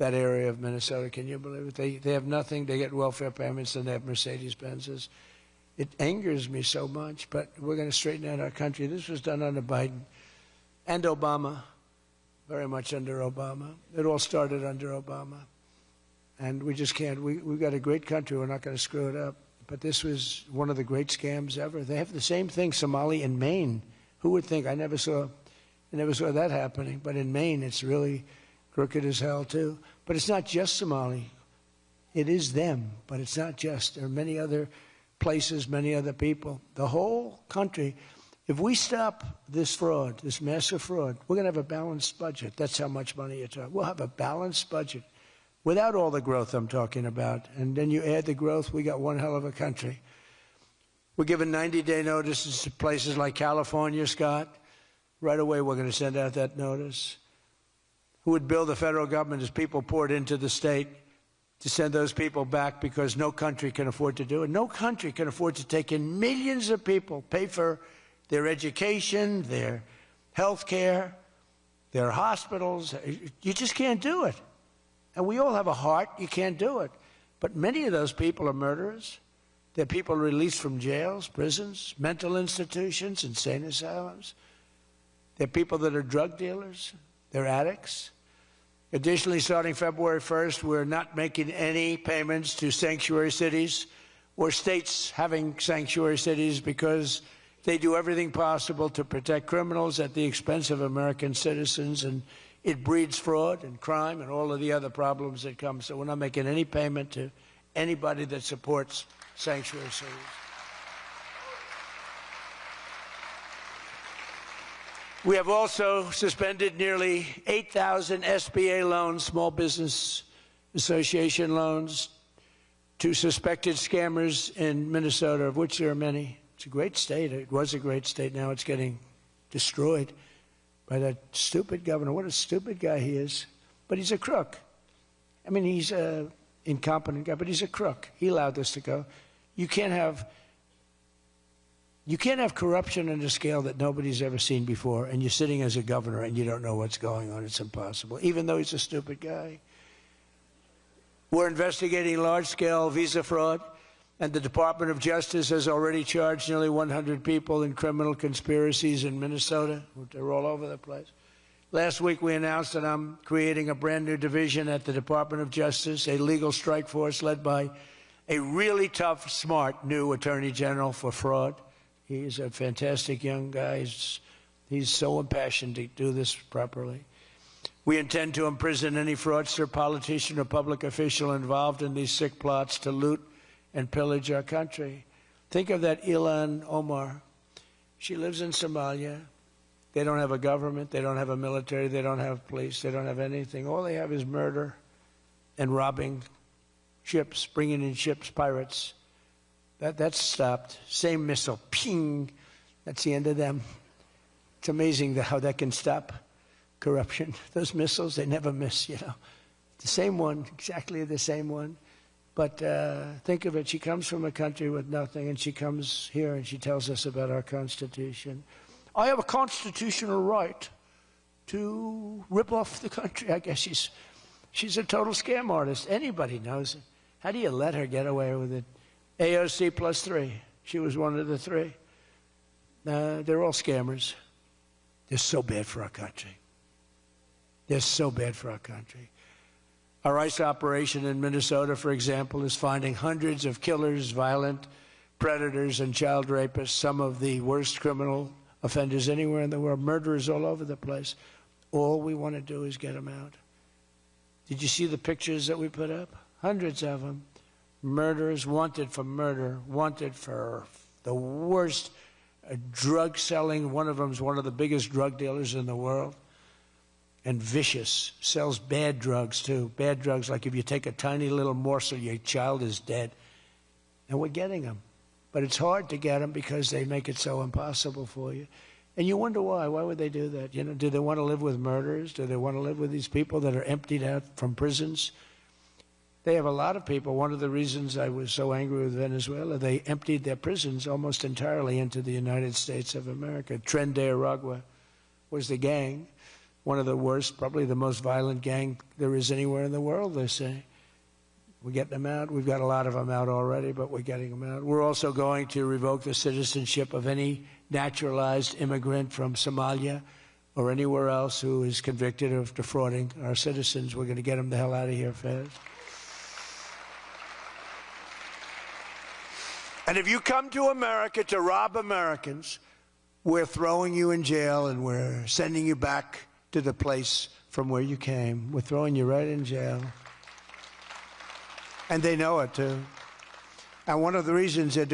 that area of Minnesota. Can you believe it? They have nothing. They get welfare payments and they have Mercedes-Benzes. It angers me so much, but we're going to straighten out our country. This was done under Biden and Obama, very much under Obama. It all started under Obama. And we just can't. We've got a great country. We're not going to screw it up. But this was one of the great scams ever. They have the same thing, Somali in Maine. Who would think? I never saw that happening. But in Maine, it's really crooked as hell, too. But it's not just Somali. It is them, but it's not just. There are many other places, many other people. The whole country, if we stop this fraud, this massive fraud, we're going to have a balanced budget. That's how much money you're talking. We'll have a balanced budget without all the growth I'm talking about. And then you add the growth, we got one hell of a country. We're giving 90-day notices to places like California, Scott. Right away, we're going to send out that notice. Who would bill the federal government as people poured into the state to send those people back because no country can afford to do it? No country can afford to take in millions of people, pay for their education, their health care, their hospitals. You just can't do it. And we all have a heart. You can't do it. But many of those people are murderers. They're people released from jails, prisons, mental institutions, insane asylums. They're people that are drug dealers. They're addicts. Additionally, starting February 1st, we're not making any payments to sanctuary cities or states having sanctuary cities because they do everything possible to protect criminals at the expense of American citizens, and it breeds fraud and crime and all of the other problems that come. So we're not making any payment to anybody that supports sanctuary cities. We have also suspended nearly 8,000 SBA loans, Small Business Association loans, to suspected scammers in Minnesota, of which there are many. It's a great state. It was a great state. Now it's getting destroyed by that stupid governor. What a stupid guy he is. But he's a crook. I mean, he's an incompetent guy, but he's a crook. He allowed this to go. You can't have corruption on a scale that nobody's ever seen before, and you're sitting as a governor and you don't know what's going on. It's impossible, even though he's a stupid guy. We're investigating large-scale visa fraud, and the Department of Justice has already charged nearly 100 people in criminal conspiracies in Minnesota. They're all over the place. Last week, we announced that I'm creating a brand-new division at the Department of Justice, a legal strike force led by a really tough, smart new Attorney General for fraud. He's a fantastic young guy. He's so impassioned to do this properly. We intend to imprison any fraudster, politician, or public official involved in these sick plots to loot and pillage our country. Think of that Ilhan Omar. She lives in Somalia. They don't have a government. They don't have a military. They don't have police. They don't have anything. All they have is murder and robbing ships, bringing in ships, pirates. That's stopped. Same missile, ping. That's the end of them. It's amazing how that can stop corruption. Those missiles, they never miss, you know. The same one, exactly the same one. But think of it. She comes from a country with nothing, and she comes here and she tells us about our Constitution. I have a constitutional right to rip off the country. I guess she's a total scam artist. Anybody knows it. How do you let her get away with it? AOC +3. She was one of the three. They're all scammers. They're so bad for our country. They're so bad for our country. Our ICE operation in Minnesota, for example, is finding hundreds of killers, violent predators, and child rapists, some of the worst criminal offenders anywhere in the world, murderers all over the place. All we want to do is get them out. Did you see the pictures that we put up? Hundreds of them. Murderers, wanted for murder, wanted for the worst drug selling. One of them is one of the biggest drug dealers in the world. And vicious, sells bad drugs too. Bad drugs, like if you take a tiny little morsel, your child is dead. And we're getting them. But it's hard to get them because they make it so impossible for you. And you wonder why. Why would they do that? You know, do they want to live with murderers? Do they want to live with these people that are emptied out from prisons? They have a lot of people. One of the reasons I was so angry with Venezuela, they emptied their prisons almost entirely into the United States of America. Tren de Aragua was the gang one of the worst, probably the most violent gang there is anywhere in the world, they say. We're getting them out. We've got a lot of them out already, but we're getting them out. We're also going to revoke the citizenship of any naturalized immigrant from Somalia or anywhere else who is convicted of defrauding our citizens. We're going to get them the hell out of here fast. And if you come to America to rob Americans, we're throwing you in jail and we're sending you back to the place from where you came. We're throwing you right in jail. And they know it, too. And one of the reasons they're doing